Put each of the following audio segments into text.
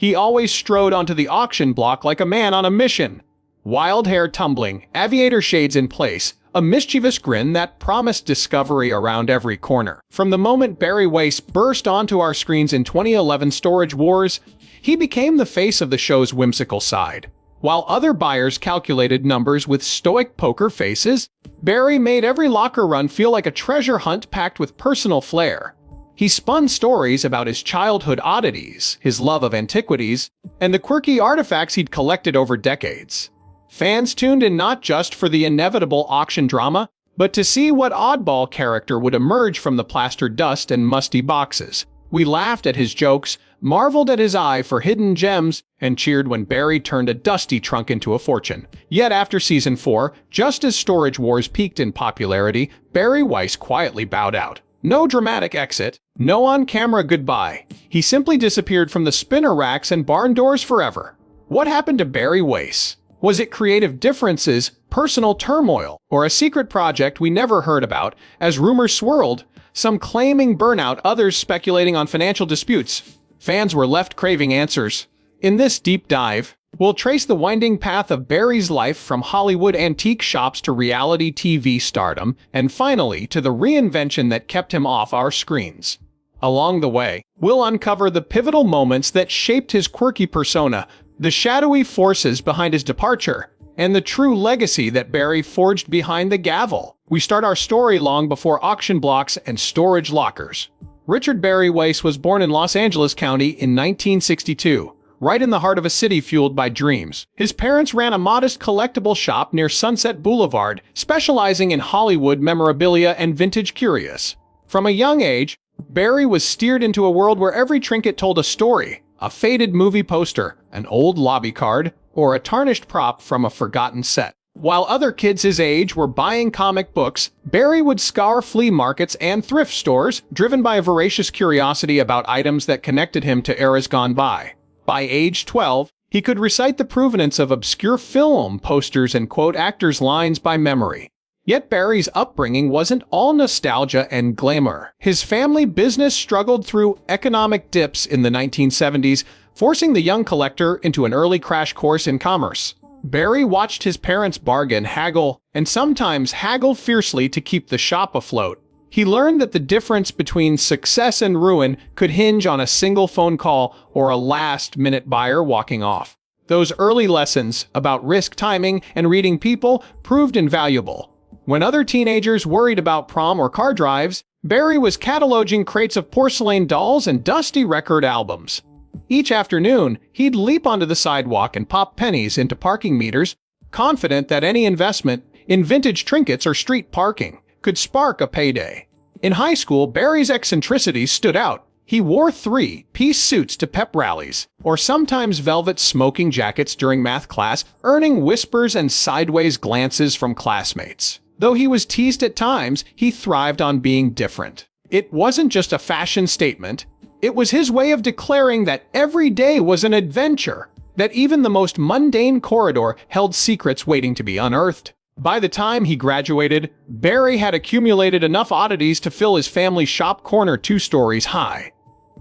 He always strode onto the auction block like a man on a mission. Wild hair tumbling, aviator shades in place, a mischievous grin that promised discovery around every corner. From the moment Barry Weiss burst onto our screens in 2011 Storage Wars, he became the face of the show's whimsical side. While other buyers calculated numbers with stoic poker faces, Barry made every locker run feel like a treasure hunt packed with personal flair. He spun stories about his childhood oddities, his love of antiquities, and the quirky artifacts he'd collected over decades. Fans tuned in not just for the inevitable auction drama, but to see what oddball character would emerge from the plastered dust and musty boxes. We laughed at his jokes, marveled at his eye for hidden gems, and cheered when Barry turned a dusty trunk into a fortune. Yet after Season 4, just as Storage Wars peaked in popularity, Barry Weiss quietly bowed out. No dramatic exit, no on-camera goodbye. He simply disappeared from the spinner racks and barn doors forever. What happened to Barry Weiss? Was it creative differences, personal turmoil, or a secret project we never heard about? As rumors swirled, some claiming burnout, others speculating on financial disputes, fans were left craving answers. In this deep dive, we'll trace the winding path of Barry's life from Hollywood antique shops to reality TV stardom, and finally to the reinvention that kept him off our screens. Along the way, we'll uncover the pivotal moments that shaped his quirky persona, the shadowy forces behind his departure, and the true legacy that Barry forged behind the gavel. We start our story long before auction blocks and storage lockers. Richard Barry Weiss was born in Los Angeles County in 1962, right in the heart of a city fueled by dreams. His parents ran a modest collectible shop near Sunset Boulevard, specializing in Hollywood memorabilia and vintage curios. From a young age, Barry was steered into a world where every trinket told a story. A faded movie poster, an old lobby card, or a tarnished prop from a forgotten set. While other kids his age were buying comic books, Barry would scour flea markets and thrift stores, driven by a voracious curiosity about items that connected him to eras gone by. By age 12, he could recite the provenance of obscure film posters and quote actors' lines by memory. Yet Barry's upbringing wasn't all nostalgia and glamour. His family business struggled through economic dips in the 1970s, forcing the young collector into an early crash course in commerce. Barry watched his parents bargain, haggle, and sometimes haggle fiercely to keep the shop afloat. He learned that the difference between success and ruin could hinge on a single phone call or a last-minute buyer walking off. Those early lessons about risk timing and reading people proved invaluable. When other teenagers worried about prom or car drives, Barry was cataloging crates of porcelain dolls and dusty record albums. Each afternoon, he'd leap onto the sidewalk and pop pennies into parking meters, confident that any investment in vintage trinkets or street parking could spark a payday. In high school, Barry's eccentricities stood out. He wore three-piece suits to pep rallies, or sometimes velvet smoking jackets during math class, earning whispers and sideways glances from classmates. Though he was teased at times, he thrived on being different. It wasn't just a fashion statement. It was his way of declaring that every day was an adventure, that even the most mundane corridor held secrets waiting to be unearthed. By the time he graduated, Barry had accumulated enough oddities to fill his family's shop corner 2 stories high.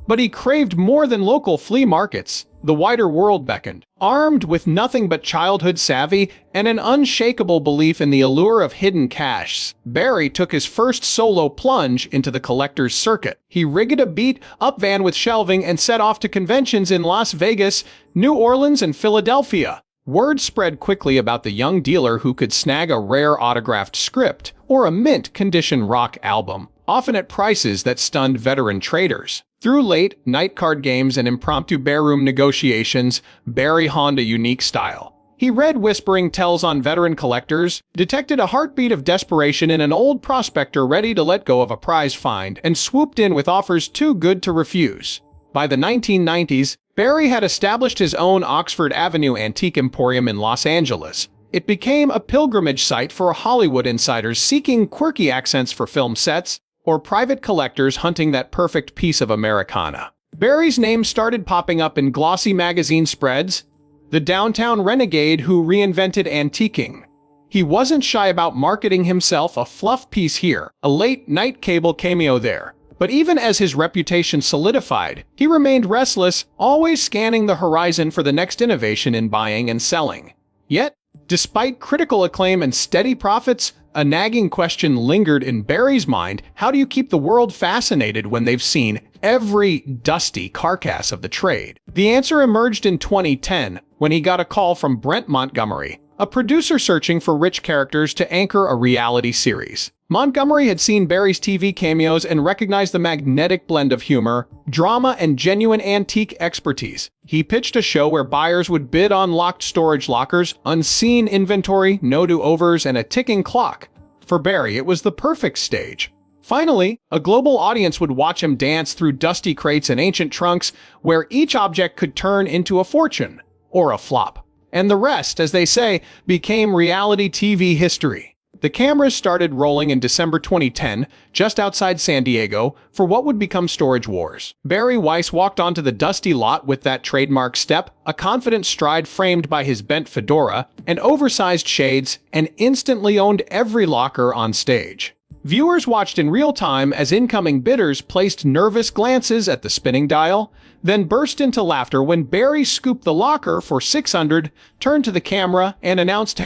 But he craved more than local flea markets. The wider world beckoned. Armed with nothing but childhood savvy and an unshakable belief in the allure of hidden cash, Barry took his first solo plunge into the collector's circuit. He rigged a beat-up van with shelving and set off to conventions in Las Vegas, New Orleans, and Philadelphia. Word spread quickly about the young dealer who could snag a rare autographed script or a mint-condition rock album, often at prices that stunned veteran traders. Through late-night card games and impromptu barroom negotiations, Barry honed a unique style. He read whispering tells on veteran collectors, detected a heartbeat of desperation in an old prospector ready to let go of a prize find, and swooped in with offers too good to refuse. By the 1990s, Barry had established his own Oxford Avenue antique emporium in Los Angeles. It became a pilgrimage site for Hollywood insiders seeking quirky accents for film sets, or private collectors hunting that perfect piece of Americana. Barry's name started popping up in glossy magazine spreads, the downtown renegade who reinvented antiquing. He wasn't shy about marketing himself, a fluff piece here, a late-night cable cameo there, But even as his reputation solidified, he remained restless, always scanning the horizon for the next innovation in buying and selling. Yet, despite critical acclaim and steady profits, a nagging question lingered in Barry's mind: how do you keep the world fascinated when they've seen every dusty carcass of the trade? The answer emerged in 2010 when he got a call from Brent Montgomery, a producer searching for rich characters to anchor a reality series. Montgomery had seen Barry's TV cameos and recognized the magnetic blend of humor, drama, and genuine antique expertise. He pitched a show where buyers would bid on locked storage lockers, unseen inventory, no do-overs, and a ticking clock. For Barry, it was the perfect stage. Finally, a global audience would watch him dance through dusty crates and ancient trunks, where each object could turn into a fortune, or a flop. And the rest, as they say, became reality TV history. The cameras started rolling in December 2010, just outside San Diego, for what would become Storage Wars. Barry Weiss walked onto the dusty lot with that trademark step, a confident stride framed by his bent fedora and oversized shades, and instantly owned every locker on stage. Viewers watched in real time as incoming bidders placed nervous glances at the spinning dial, then burst into laughter when Barry scooped the locker for $600, turned to the camera, and announced,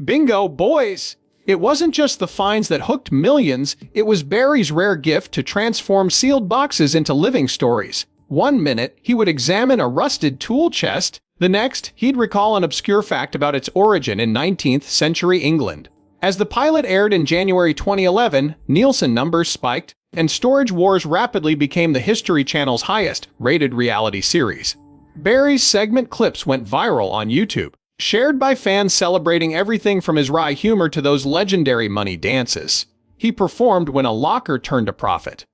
"Bingo, boys!" It wasn't just the finds that hooked millions, it was Barry's rare gift to transform sealed boxes into living stories. One minute, he would examine a rusted tool chest. The next, he'd recall an obscure fact about its origin in 19th century England. As the pilot aired in January 2011, Nielsen numbers spiked, and Storage Wars rapidly became the History Channel's highest-rated reality series. Barry's segment clips went viral on YouTube, shared by fans celebrating everything from his wry humor to those legendary money dances. He performed when a locker turned a profit.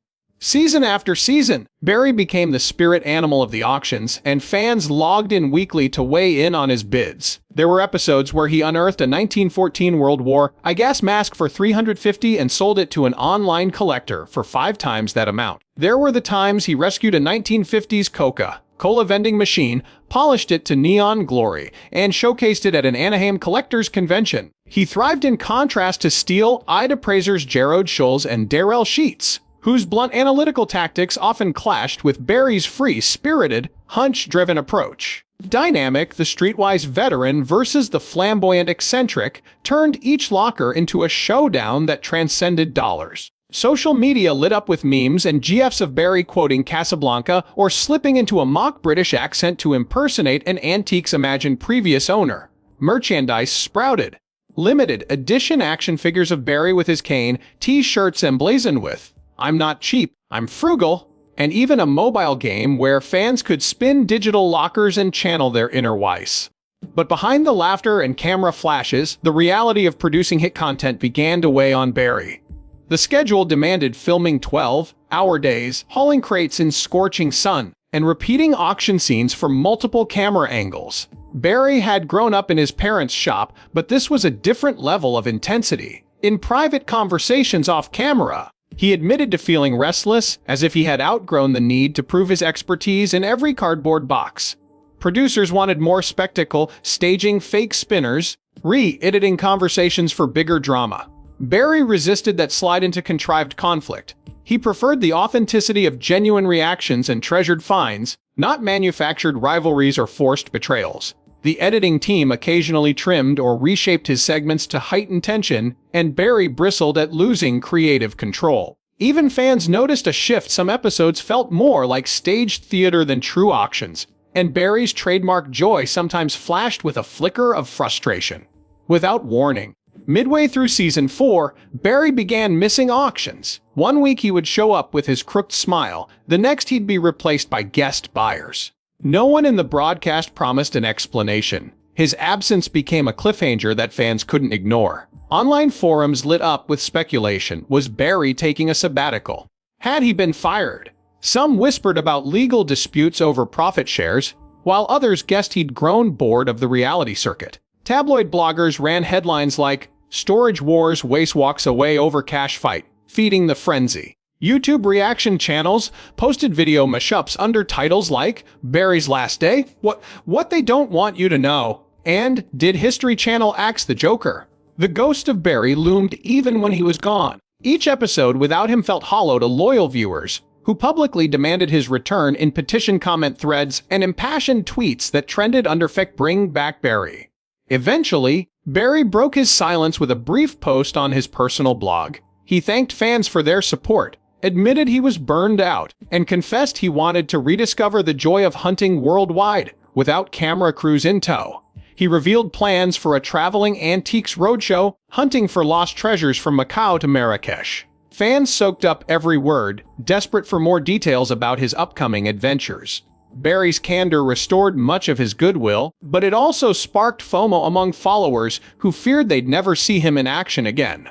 Season after season, Barry became the spirit animal of the auctions, and fans logged in weekly to weigh in on his bids. There were episodes where he unearthed a 1914 World War I gas mask for $350 and sold it to an online collector for 5 times that amount. There were the times he rescued a 1950s Coca-Cola vending machine, polished it to neon glory, and showcased it at an Anaheim collectors convention. He thrived in contrast to steel-eyed appraisers Jared Schulz and Darrell Sheets, whose blunt analytical tactics often clashed with Barry's free-spirited, hunch-driven approach. Dynamic, the streetwise veteran versus the flamboyant eccentric turned each locker into a showdown that transcended dollars. Social media lit up with memes and gifs of Barry quoting Casablanca or slipping into a mock British accent to impersonate an antique's imagined previous owner. Merchandise sprouted. Limited edition action figures of Barry with his cane, t-shirts emblazoned with "I'm not cheap, I'm frugal," and even a mobile game where fans could spin digital lockers and channel their inner Weiss. But behind the laughter and camera flashes, the reality of producing hit content began to weigh on Barry. The schedule demanded filming 12-hour days, hauling crates in scorching sun, and repeating auction scenes from multiple camera angles. Barry had grown up in his parents' shop, but this was a different level of intensity. In private conversations off camera, he admitted to feeling restless, as if he had outgrown the need to prove his expertise in every cardboard box. Producers wanted more spectacle, staging fake spinners, re-editing conversations for bigger drama. Barry resisted that slide into contrived conflict. He preferred the authenticity of genuine reactions and treasured finds, not manufactured rivalries or forced betrayals. The editing team occasionally trimmed or reshaped his segments to heighten tension, and Barry bristled at losing creative control. Even fans noticed a shift. Some episodes felt more like staged theater than true auctions, and Barry's trademark joy sometimes flashed with a flicker of frustration. Without warning, midway through season 4, Barry began missing auctions. One week he would show up with his crooked smile, the next he'd be replaced by guest buyers. No one in the broadcast promised an explanation. His absence became a cliffhanger that fans couldn't ignore. Online forums lit up with speculation. Was Barry taking a sabbatical? Had he been fired? Some whispered about legal disputes over profit shares, while others guessed he'd grown bored of the reality circuit. Tabloid bloggers ran headlines like, "Storage Wars, Weiss walks away over cash fight," feeding the frenzy. YouTube reaction channels posted video mashups under titles like "Barry's Last Day," What They Don't Want You to Know," and "Did History Channel Axe the Joker?" The ghost of Barry loomed even when he was gone. Each episode without him felt hollow to loyal viewers, who publicly demanded his return in petition comment threads and impassioned tweets that trended under "Bring Back Barry." Eventually, Barry broke his silence with a brief post on his personal blog. He thanked fans for their support, admitted he was burned out, and confessed he wanted to rediscover the joy of hunting worldwide, without camera crews in tow. He revealed plans for a traveling antiques roadshow, hunting for lost treasures from Macau to Marrakesh. Fans soaked up every word, desperate for more details about his upcoming adventures. Barry's candor restored much of his goodwill, but it also sparked FOMO among followers who feared they'd never see him in action again.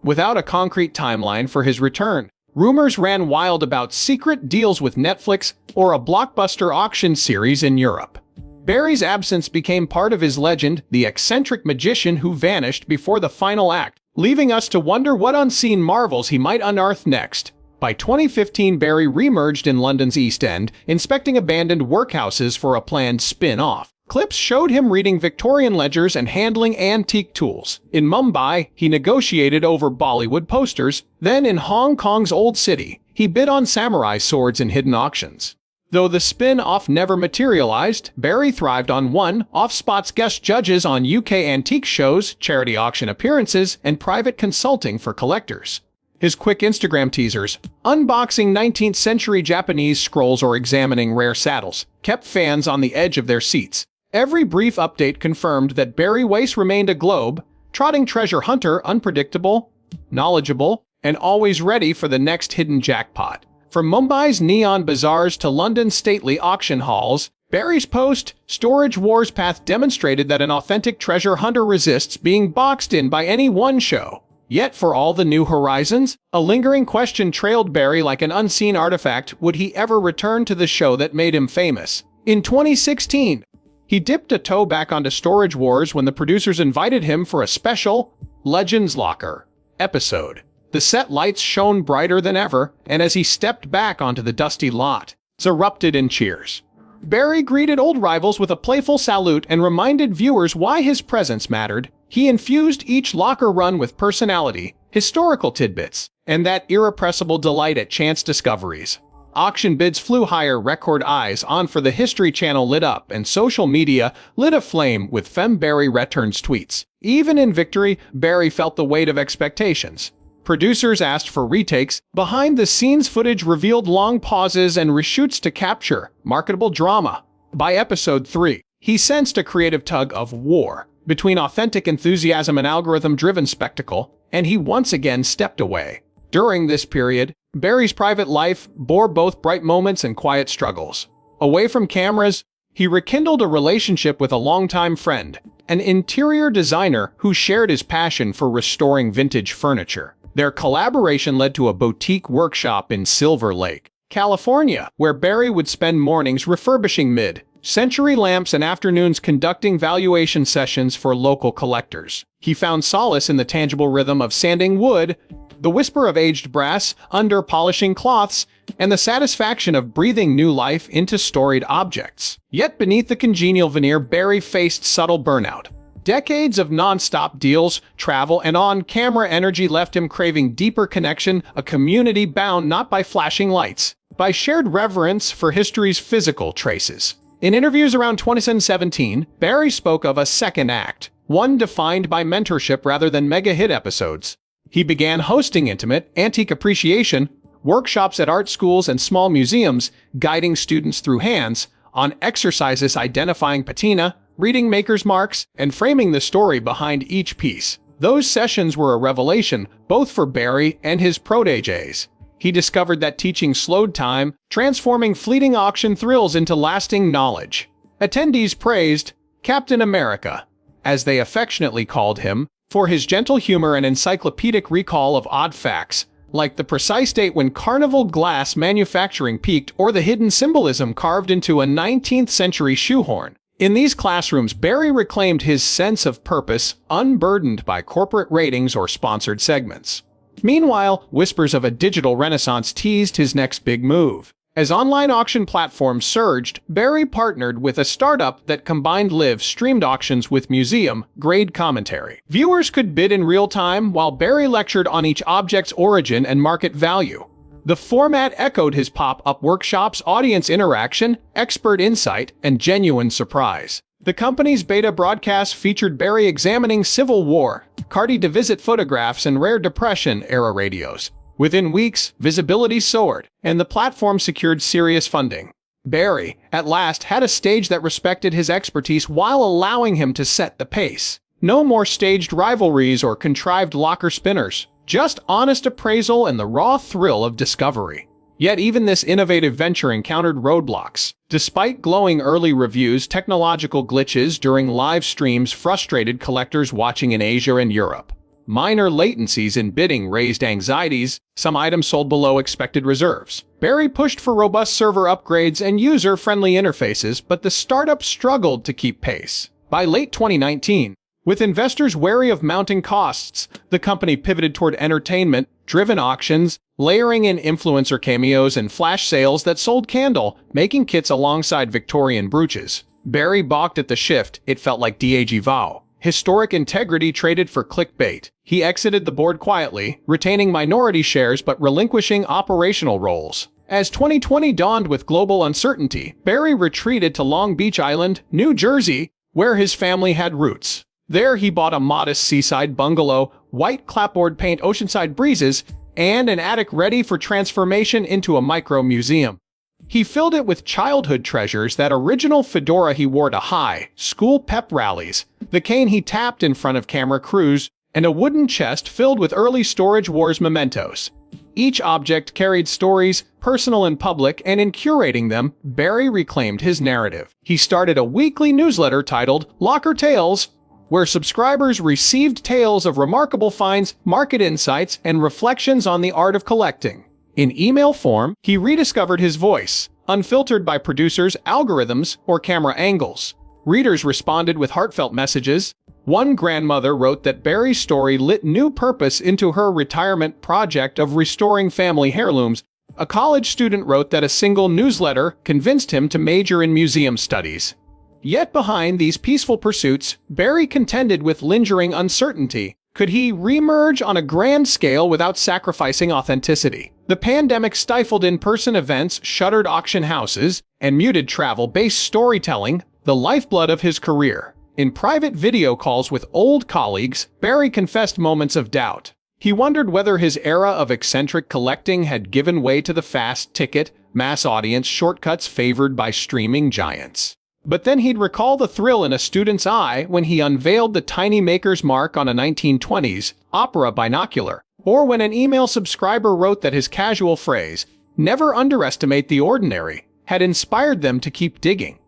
Without a concrete timeline for his return, rumors ran wild about secret deals with Netflix or a blockbuster auction series in Europe. Barry's absence became part of his legend, the eccentric magician who vanished before the final act, leaving us to wonder what unseen marvels he might unearth next. By 2015, Barry reemerged in London's East End, inspecting abandoned workhouses for a planned spin-off. Clips showed him reading Victorian ledgers and handling antique tools. In Mumbai, he negotiated over Bollywood posters. Then in Hong Kong's Old City, he bid on samurai swords in hidden auctions. Though the spin-off never materialized, Barry thrived on one-off spots, guest judges on UK antique shows, charity auction appearances, and private consulting for collectors. His quick Instagram teasers, unboxing 19th century Japanese scrolls or examining rare saddles, kept fans on the edge of their seats. Every brief update confirmed that Barry Weiss remained a globe-trotting treasure hunter, unpredictable, knowledgeable, and always ready for the next hidden jackpot. From Mumbai's neon bazaars to London's stately auction halls, Barry's post-Storage Wars path demonstrated that an authentic treasure hunter resists being boxed in by any one show. Yet for all the new horizons, a lingering question trailed Barry like an unseen artifact: would he ever return to the show that made him famous? In 2016, he dipped a toe back onto Storage Wars when the producers invited him for a special Legends Locker episode. The set lights shone brighter than ever, and as he stepped back onto the dusty lot, it erupted in cheers. Barry greeted old rivals with a playful salute and reminded viewers why his presence mattered. He infused each locker run with personality, historical tidbits, and that irrepressible delight at chance discoveries. Auction bids flew higher, record eyes on for the History Channel lit up, and social media lit aflame with Barry returns tweets. Even in victory, Barry felt the weight of expectations. Producers asked for retakes, behind-the-scenes footage revealed long pauses and reshoots to capture marketable drama. By episode 3, he sensed a creative tug-of-war between authentic enthusiasm and algorithm-driven spectacle, and he once again stepped away. During this period, Barry's private life bore both bright moments and quiet struggles. Away from cameras, he rekindled a relationship with a longtime friend, an interior designer who shared his passion for restoring vintage furniture. Their collaboration led to a boutique workshop in Silver Lake, California, where Barry would spend mornings refurbishing mid-century lamps and afternoons conducting valuation sessions for local collectors. He found solace in the tangible rhythm of sanding wood, the whisper of aged brass under polishing cloths, and the satisfaction of breathing new life into storied objects. Yet beneath the congenial veneer, Barry faced subtle burnout. Decades of non-stop deals, travel, and on-camera energy left him craving deeper connection, a community bound not by flashing lights, by shared reverence for history's physical traces. In interviews around 2017, Barry spoke of a second act, one defined by mentorship rather than mega-hit episodes. He began hosting intimate, antique appreciation workshops at art schools and small museums, guiding students through hands-on exercises identifying patina, reading maker's marks, and framing the story behind each piece. Those sessions were a revelation, both for Barry and his proteges. He discovered that teaching slowed time, transforming fleeting auction thrills into lasting knowledge. Attendees praised Captain America, as they affectionately called him, for his gentle humor and encyclopedic recall of odd facts, like the precise date when Carnival glass manufacturing peaked or the hidden symbolism carved into a 19th century shoehorn. In these classrooms, Barry reclaimed his sense of purpose, unburdened by corporate ratings or sponsored segments. Meanwhile, whispers of a digital renaissance teased his next big move. As online auction platforms surged, Barry partnered with a startup that combined live-streamed auctions with museum-grade commentary. Viewers could bid in real time while Barry lectured on each object's origin and market value. The format echoed his pop-up workshops, audience interaction, expert insight, and genuine surprise. The company's beta broadcast featured Barry examining Civil War, Cardi DeVisit photographs, and rare Depression-era radios. Within weeks, visibility soared, and the platform secured serious funding. Barry, at last, had a stage that respected his expertise while allowing him to set the pace. No more staged rivalries or contrived locker spinners, just honest appraisal and the raw thrill of discovery. Yet even this innovative venture encountered roadblocks. Despite glowing early reviews, technological glitches during live streams frustrated collectors watching in Asia and Europe. Minor latencies in bidding raised anxieties, some items sold below expected reserves. Barry pushed for robust server upgrades and user-friendly interfaces, but the startup struggled to keep pace. By late 2019, with investors wary of mounting costs, the company pivoted toward entertainment-driven auctions, layering in influencer cameos and flash sales that sold candle-making kits alongside Victorian brooches. Barry balked at the shift. It felt like DAG vow. Historic integrity traded for clickbait. He exited the board quietly, retaining minority shares but relinquishing operational roles. As 2020 dawned with global uncertainty, Barry retreated to Long Beach Island, New Jersey, where his family had roots. There he bought a modest seaside bungalow, white clapboard paint oceanside breezes, and an attic ready for transformation into a micro-museum. He filled it with childhood treasures: that original fedora he wore to high school pep rallies, the cane he tapped in front of camera crews, and a wooden chest filled with early Storage Wars mementos. Each object carried stories, personal and public, and in curating them, Barry reclaimed his narrative. He started a weekly newsletter titled Locker Tales, where subscribers received tales of remarkable finds, market insights, and reflections on the art of collecting. In email form, he rediscovered his voice, unfiltered by producers, algorithms, or camera angles. Readers responded with heartfelt messages. One grandmother wrote that Barry's story lit new purpose into her retirement project of restoring family heirlooms. A college student wrote that a single newsletter convinced him to major in museum studies. Yet behind these peaceful pursuits, Barry contended with lingering uncertainty. Could he reemerge on a grand scale without sacrificing authenticity? The pandemic stifled in-person events, shuttered auction houses, and muted travel-based storytelling, the lifeblood of his career. In private video calls with old colleagues, Barry confessed moments of doubt. He wondered whether his era of eccentric collecting had given way to the fast-ticket, mass-audience shortcuts favored by streaming giants. But then he'd recall the thrill in a student's eye when he unveiled the tiny maker's mark on a 1920s opera binocular, or when an email subscriber wrote that his casual phrase, "Never underestimate the ordinary," had inspired them to keep digging.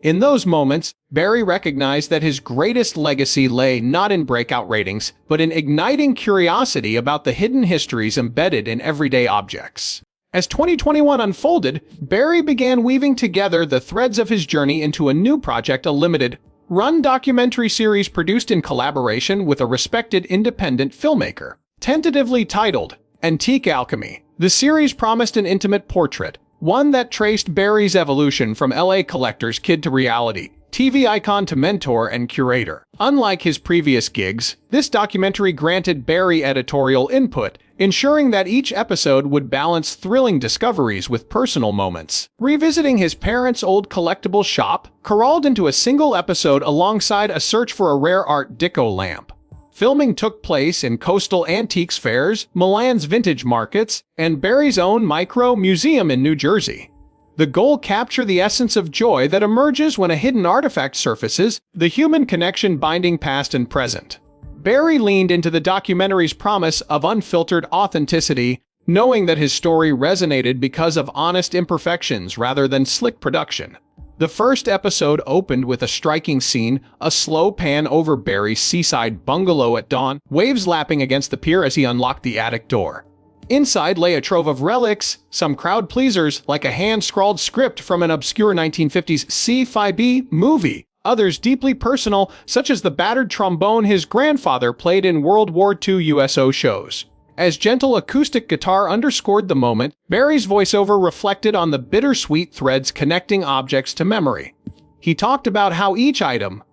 In those moments, Barry recognized that his greatest legacy lay not in breakout ratings, but in igniting curiosity about the hidden histories embedded in everyday objects. As 2021 unfolded, Barry began weaving together the threads of his journey into a new project, a limited-run documentary series produced in collaboration with a respected independent filmmaker. Tentatively titled Antique Alchemy, the series promised an intimate portrait, one that traced Barry's evolution from LA collector's kid to reality, TV icon to mentor and curator. Unlike his previous gigs, this documentary granted Barry editorial input, ensuring that each episode would balance thrilling discoveries with personal moments. Revisiting his parents' old collectible shop, corralled into a single episode alongside a search for a rare Art Deco lamp. Filming took place in coastal antiques fairs, Milan's vintage markets, and Barry's own micro-museum in New Jersey. The goal: capture the essence of joy that emerges when a hidden artifact surfaces, the human connection binding past and present. Barry leaned into the documentary's promise of unfiltered authenticity, knowing that his story resonated because of honest imperfections rather than slick production. The first episode opened with a striking scene, a slow pan over Barry's seaside bungalow at dawn, waves lapping against the pier as he unlocked the attic door. Inside lay a trove of relics, some crowd pleasers like a hand-scrawled script from an obscure 1950s sci-fi movie, others deeply personal, such as the battered trombone his grandfather played in World War II USO shows. As gentle acoustic guitar underscored the moment, Barry's voiceover reflected on the bittersweet threads connecting objects to memory. He talked about how each item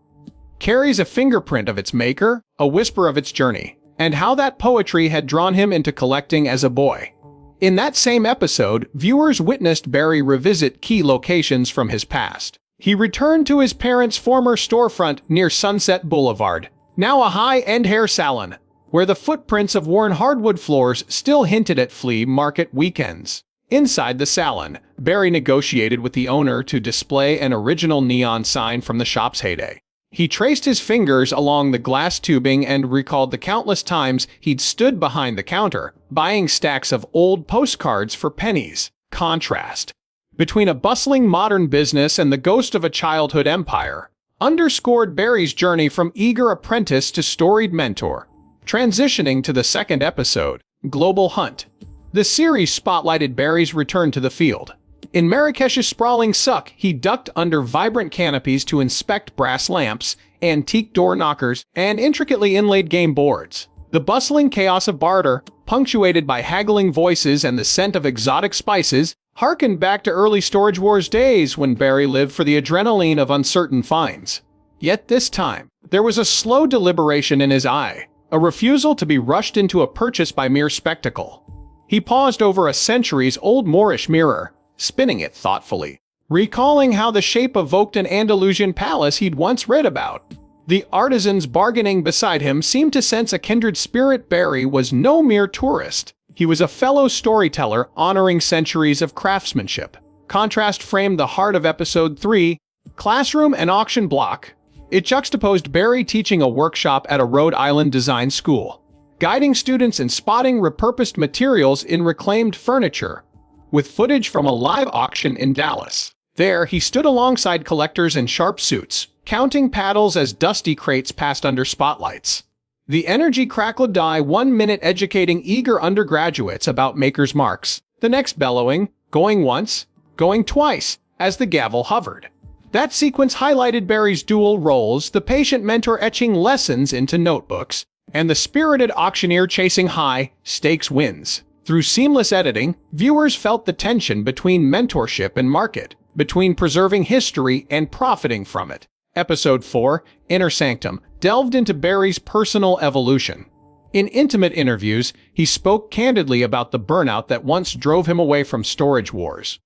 carries a fingerprint of its maker, a whisper of its journey, and how that poetry had drawn him into collecting as a boy. In that same episode, viewers witnessed Barry revisit key locations from his past. He returned to his parents' former storefront near Sunset Boulevard, now a high-end hair salon, where the footprints of worn hardwood floors still hinted at flea market weekends. Inside the salon, Barry negotiated with the owner to display an original neon sign from the shop's heyday. He traced his fingers along the glass tubing and recalled the countless times he'd stood behind the counter, buying stacks of old postcards for pennies. Contrast between a bustling modern business and the ghost of a childhood empire underscored Barry's journey from eager apprentice to storied mentor. Transitioning to the second episode, Global Hunt. The series spotlighted Barry's return to the field. In Marrakesh's sprawling suck, he ducked under vibrant canopies to inspect brass lamps, antique door knockers, and intricately inlaid game boards. The bustling chaos of barter, punctuated by haggling voices and the scent of exotic spices, harkened back to early Storage Wars days when Barry lived for the adrenaline of uncertain finds. Yet this time, there was a slow deliberation in his eye, a refusal to be rushed into a purchase by mere spectacle. He paused over a centuries-old Moorish mirror, spinning it thoughtfully, recalling how the shape evoked an Andalusian palace he'd once read about. The artisans bargaining beside him seemed to sense a kindred spirit. Barry was no mere tourist. He was a fellow storyteller honoring centuries of craftsmanship. Contrast framed the heart of Episode 3, Classroom and Auction Block. It juxtaposed Barry teaching a workshop at a Rhode Island design school, guiding students in spotting repurposed materials in reclaimed furniture, with footage from a live auction in Dallas. There, he stood alongside collectors in sharp suits, counting paddles as dusty crates passed under spotlights. The energy crackled die 1 minute educating eager undergraduates about maker's marks, the next bellowing, going once, going twice, as the gavel hovered. That sequence highlighted Barry's dual roles, the patient mentor etching lessons into notebooks, and the spirited auctioneer chasing high-stakes wins. Through seamless editing, viewers felt the tension between mentorship and market, between preserving history and profiting from it. Episode 4, Inner Sanctum, delved into Barry's personal evolution. In intimate interviews, he spoke candidly about the burnout that once drove him away from Storage Wars.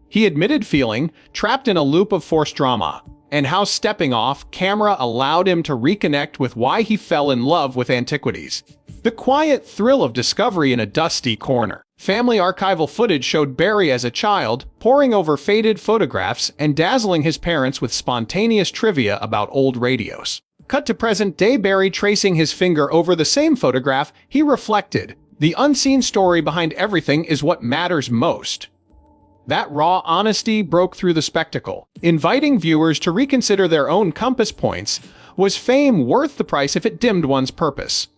He admitted feeling trapped in a loop of forced drama, and how stepping off camera allowed him to reconnect with why he fell in love with antiquities. The quiet thrill of discovery in a dusty corner. Family archival footage showed Barry as a child, poring over faded photographs and dazzling his parents with spontaneous trivia about old radios. Cut to present-day Barry tracing his finger over the same photograph, he reflected, "The unseen story behind everything is what matters most." That raw honesty broke through the spectacle, inviting viewers to reconsider their own compass points. Was fame worth the price if it dimmed one's purpose?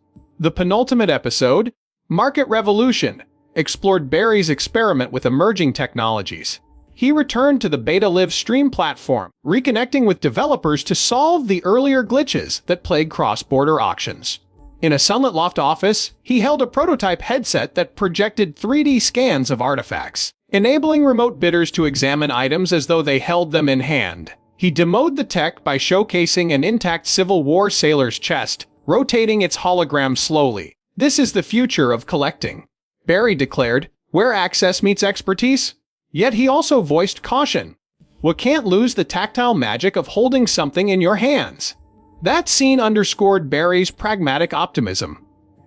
The penultimate episode, Market Revolution, explored Barry's experiment with emerging technologies. He returned to the Beta Live stream platform, reconnecting with developers to solve the earlier glitches that plague cross-border auctions. In a sunlit loft office, he held a prototype headset that projected 3D scans of artifacts, enabling remote bidders to examine items as though they held them in hand. He demoed the tech by showcasing an intact Civil War sailor's chest, rotating its hologram slowly. "This is the future of collecting," Barry declared, "where access meets expertise." Yet he also voiced caution. "We can't lose the tactile magic of holding something in your hands." That scene underscored Barry's pragmatic optimism,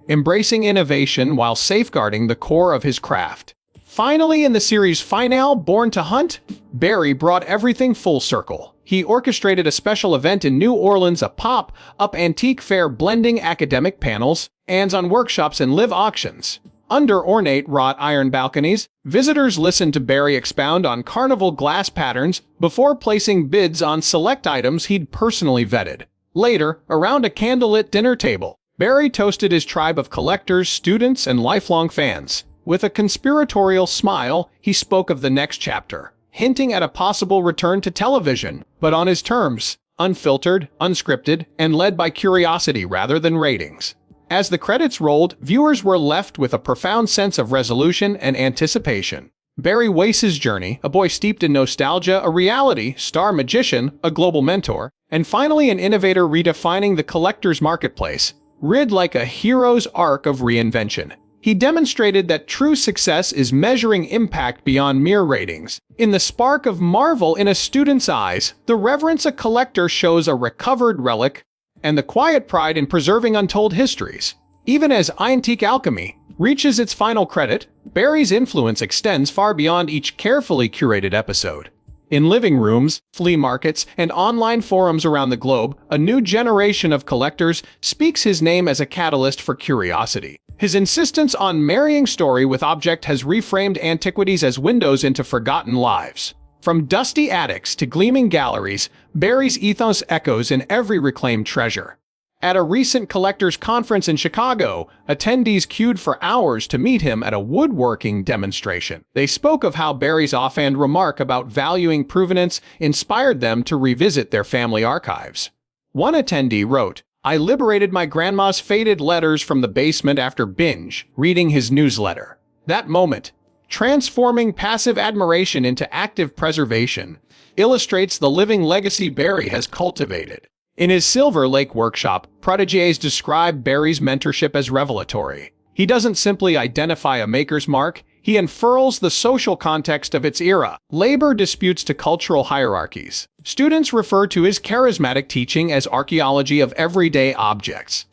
embracing innovation while safeguarding the core of his craft. Finally, in the series finale, Born to Hunt, Barry brought everything full circle. He orchestrated a special event in New Orleans, a pop-up antique fair blending academic panels, hands-on workshops, and live auctions. Under ornate wrought iron balconies, visitors listened to Barry expound on carnival glass patterns before placing bids on select items he'd personally vetted. Later, around a candlelit dinner table, Barry toasted his tribe of collectors, students, and lifelong fans. With a conspiratorial smile, he spoke of the next chapter, hinting at a possible return to television, but on his terms, unfiltered, unscripted, and led by curiosity rather than ratings. As the credits rolled, viewers were left with a profound sense of resolution and anticipation. Barry Weiss's journey, a boy steeped in nostalgia, a reality star magician, a global mentor, and finally an innovator redefining the collector's marketplace, read like a hero's arc of reinvention. He demonstrated that true success is measuring impact beyond mere ratings. In the spark of marvel in a student's eyes, the reverence a collector shows a recovered relic, and the quiet pride in preserving untold histories. Even as Antique Alchemy reaches its final credit, Barry's influence extends far beyond each carefully curated episode. In living rooms, flea markets, and online forums around the globe, a new generation of collectors speaks his name as a catalyst for curiosity. His insistence on marrying story with object has reframed antiquities as windows into forgotten lives. From dusty attics to gleaming galleries, Barry's ethos echoes in every reclaimed treasure. At a recent collectors conference in Chicago, attendees queued for hours to meet him at a woodworking demonstration. They spoke of how Barry's offhand remark about valuing provenance inspired them to revisit their family archives. One attendee wrote, "I liberated my grandma's faded letters from the basement after binge reading his newsletter. That moment, transforming passive admiration into active preservation, illustrates the living legacy Barry has cultivated." In his Silver Lake workshop, prodigies describe Barry's mentorship as revelatory. He doesn't simply identify a maker's mark, he unfurls the social context of its era, labor disputes to cultural hierarchies. Students refer to his charismatic teaching as archaeology of everyday objects.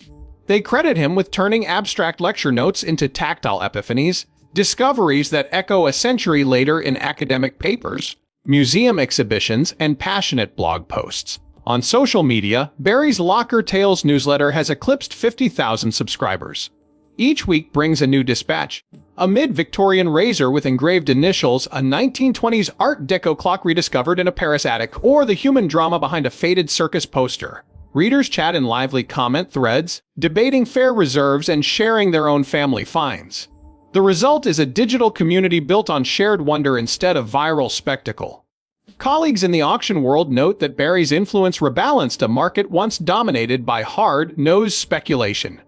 They credit him with turning abstract lecture notes into tactile epiphanies, discoveries that echo a century later in academic papers, museum exhibitions, and passionate blog posts. On social media, Barry's Locker Tales newsletter has eclipsed 50,000 subscribers. Each week brings a new dispatch. A mid-Victorian razor with engraved initials, a 1920s Art Deco clock rediscovered in a Paris attic, or the human drama behind a faded circus poster. Readers chat in lively comment threads, debating fair reserves and sharing their own family finds. The result is a digital community built on shared wonder instead of viral spectacle. Colleagues in the auction world note that Barry's influence rebalanced a market once dominated by hard-nosed speculation.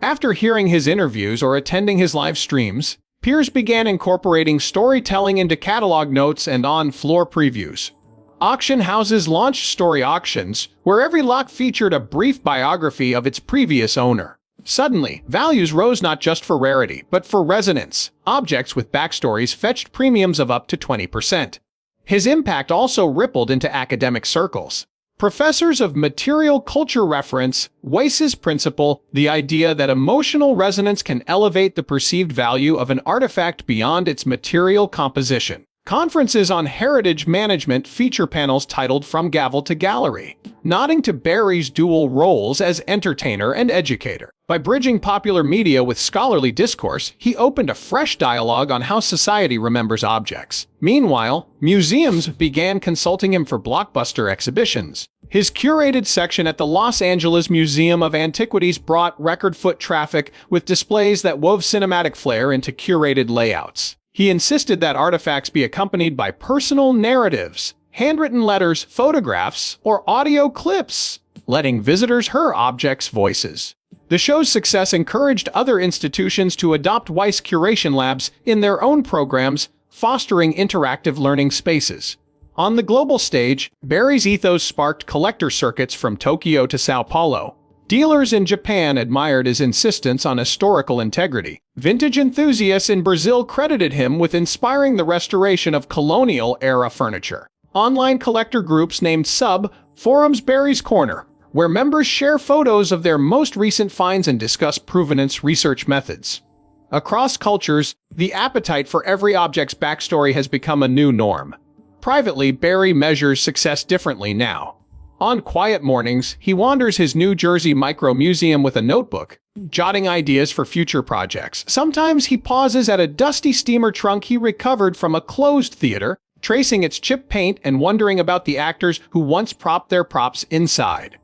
After hearing his interviews or attending his live streams, peers began incorporating storytelling into catalog notes and on-floor previews. Auction houses launched story auctions, where every lot featured a brief biography of its previous owner. Suddenly, values rose not just for rarity, but for resonance. Objects with backstories fetched premiums of up to 20%. His impact also rippled into academic circles. Professors of material culture reference Weiss's principle, the idea that emotional resonance can elevate the perceived value of an artifact beyond its material composition. Conferences on heritage management feature panels titled From Gavel to Gallery, nodding to Barry's dual roles as entertainer and educator. By bridging popular media with scholarly discourse, he opened a fresh dialogue on how society remembers objects. Meanwhile, museums began consulting him for blockbuster exhibitions. His curated section at the Los Angeles Museum of Antiquities brought record foot traffic with displays that wove cinematic flair into curated layouts. He insisted that artifacts be accompanied by personal narratives, handwritten letters, photographs, or audio clips, letting visitors hear objects' voices. The show's success encouraged other institutions to adopt Weiss curation labs in their own programs, fostering interactive learning spaces. On the global stage, Barry's ethos sparked collector circuits from Tokyo to Sao Paulo. Dealers in Japan admired his insistence on historical integrity. Vintage enthusiasts in Brazil credited him with inspiring the restoration of colonial-era furniture. Online collector groups named sub-forums Barry's Corner, where members share photos of their most recent finds and discuss provenance research methods. Across cultures, the appetite for every object's backstory has become a new norm. Privately, Barry measures success differently now. On quiet mornings, he wanders his New Jersey micro-museum with a notebook, jotting ideas for future projects. Sometimes he pauses at a dusty steamer trunk he recovered from a closed theater, tracing its chipped paint and wondering about the actors who once propped their props inside.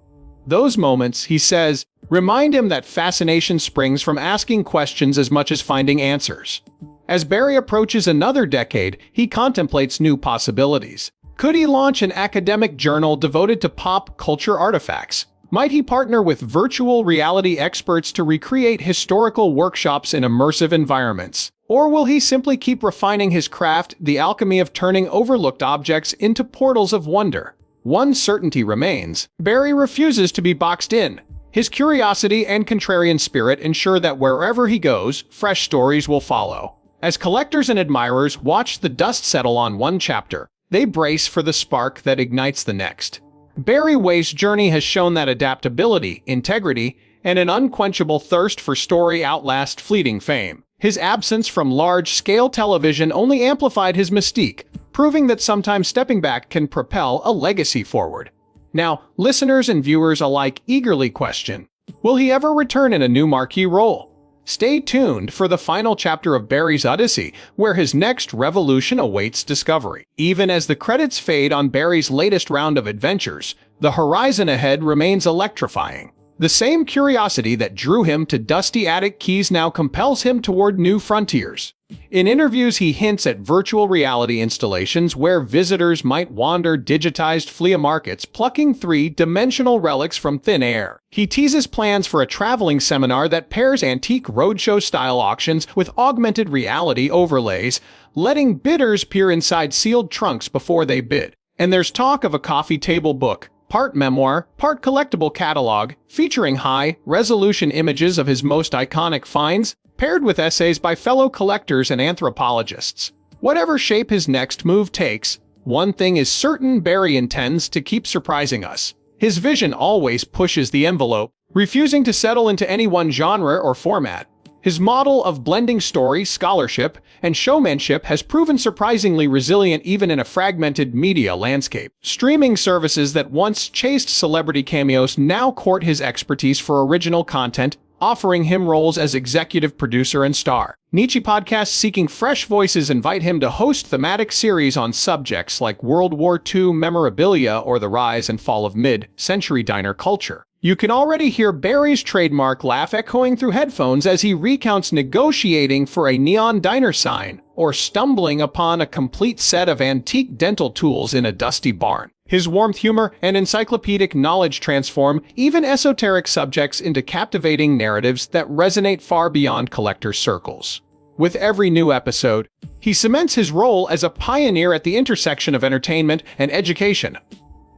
Those moments, he says, remind him that fascination springs from asking questions as much as finding answers. As Barry approaches another decade, he contemplates new possibilities. Could he launch an academic journal devoted to pop culture artifacts? Might he partner with virtual reality experts to recreate historical workshops in immersive environments? Or will he simply keep refining his craft, the alchemy of turning overlooked objects into portals of wonder? One certainty remains: Barry refuses to be boxed in. His curiosity and contrarian spirit ensure that wherever he goes, fresh stories will follow. As collectors and admirers watch the dust settle on one chapter, they brace for the spark that ignites the next. Barry Weiss' journey has shown that adaptability, integrity, and an unquenchable thirst for story outlast fleeting fame. His absence from large-scale television only amplified his mystique, proving that sometimes stepping back can propel a legacy forward. Now, listeners and viewers alike eagerly question, will he ever return in a new marquee role? Stay tuned for the final chapter of Barry's Odyssey, where his next revolution awaits discovery. Even as the credits fade on Barry's latest round of adventures, the horizon ahead remains electrifying. The same curiosity that drew him to dusty attic keys now compels him toward new frontiers. In interviews, he hints at virtual reality installations where visitors might wander digitized flea markets plucking three-dimensional relics from thin air. He teases plans for a traveling seminar that pairs antique roadshow-style auctions with augmented reality overlays, letting bidders peer inside sealed trunks before they bid. And there's talk of a coffee table book, part memoir, part collectible catalog, featuring high-resolution images of his most iconic finds, paired with essays by fellow collectors and anthropologists. Whatever shape his next move takes, one thing is certain: Barry intends to keep surprising us. His vision always pushes the envelope, refusing to settle into any one genre or format. His model of blending story, scholarship, and showmanship has proven surprisingly resilient even in a fragmented media landscape. Streaming services that once chased celebrity cameos now court his expertise for original content, offering him roles as executive producer and star. Niche podcasts seeking fresh voices invite him to host thematic series on subjects like World War II memorabilia or the rise and fall of mid-century diner culture. You can already hear Barry's trademark laugh echoing through headphones as he recounts negotiating for a neon diner sign or stumbling upon a complete set of antique dental tools in a dusty barn. His warmth, humor, and encyclopedic knowledge transform even esoteric subjects into captivating narratives that resonate far beyond collector circles. With every new episode, he cements his role as a pioneer at the intersection of entertainment and education.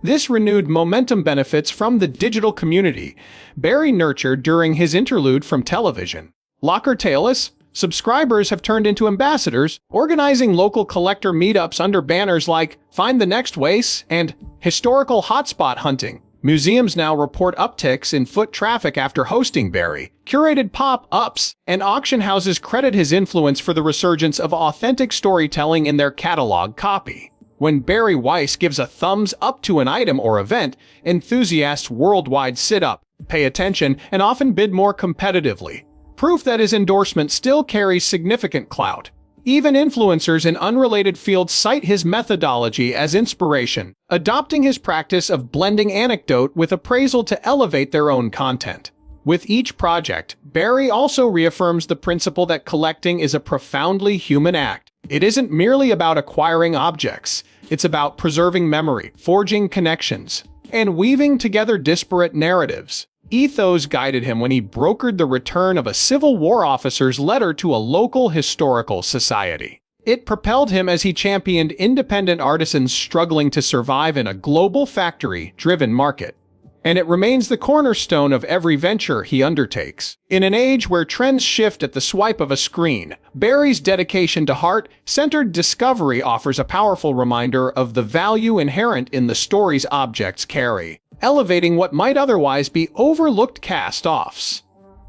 This renewed momentum benefits from the digital community Barry nurtured during his interlude from television. Locker tailless, subscribers have turned into ambassadors, organizing local collector meetups under banners like "Find the Next Weiss" and "Historical Hotspot Hunting." Museums now report upticks in foot traffic after hosting Barry. Curated pop-ups and auction houses credit his influence for the resurgence of authentic storytelling in their catalog copy. When Barry Weiss gives a thumbs up to an item or event, enthusiasts worldwide sit up, pay attention, and often bid more competitively. Proof that his endorsement still carries significant clout. Even influencers in unrelated fields cite his methodology as inspiration, adopting his practice of blending anecdote with appraisal to elevate their own content. With each project, Barry also reaffirms the principle that collecting is a profoundly human act. It isn't merely about acquiring objects. It's about preserving memory, forging connections, and weaving together disparate narratives. Ethos guided him when he brokered the return of a Civil War officer's letter to a local historical society. It propelled him as he championed independent artisans struggling to survive in a global factory-driven market. And it remains the cornerstone of every venture he undertakes. In an age where trends shift at the swipe of a screen, Barry's dedication to heart-centered discovery offers a powerful reminder of the value inherent in the stories objects carry, elevating what might otherwise be overlooked cast-offs.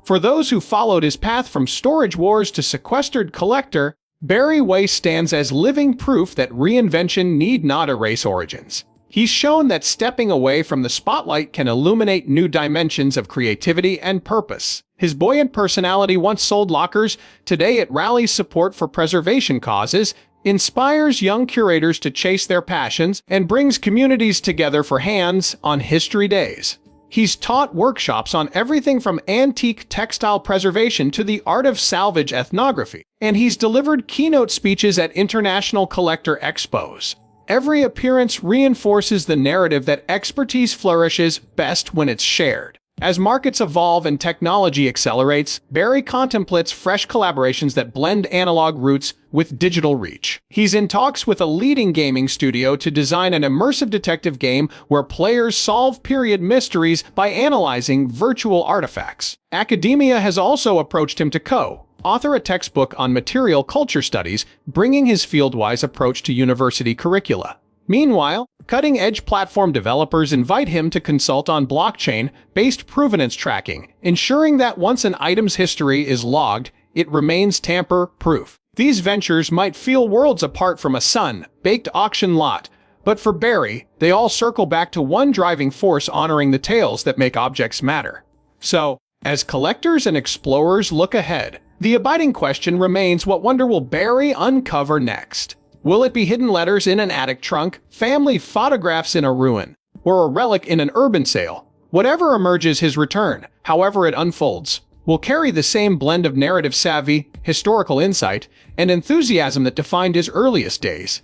For those who followed his path from storage wars to sequestered collector, Barry Weiss stands as living proof that reinvention need not erase origins. He's shown that stepping away from the spotlight can illuminate new dimensions of creativity and purpose. His buoyant personality once sold lockers, today it rallies support for preservation causes, inspires young curators to chase their passions, and brings communities together for hands-on history days. He's taught workshops on everything from antique textile preservation to the art of salvage ethnography, and he's delivered keynote speeches at international collector expos. Every appearance reinforces the narrative that expertise flourishes best when it's shared. As markets evolve and technology accelerates, Barry contemplates fresh collaborations that blend analog roots with digital reach. He's in talks with a leading gaming studio to design an immersive detective game where players solve period mysteries by analyzing virtual artifacts. Academia has also approached him to co-author a textbook on material culture studies, bringing his field-wise approach to university curricula. Meanwhile, cutting-edge platform developers invite him to consult on blockchain-based provenance tracking, ensuring that once an item's history is logged, it remains tamper-proof. These ventures might feel worlds apart from a sun-baked auction lot, but for Barry, they all circle back to one driving force honoring the tales that make objects matter. So, as collectors and explorers look ahead, the abiding question remains: what wonder will Barry uncover next? Will it be hidden letters in an attic trunk, family photographs in a ruin, or a relic in an urban sale? Whatever emerges, his return, however it unfolds, will carry the same blend of narrative savvy, historical insight, and enthusiasm that defined his earliest days.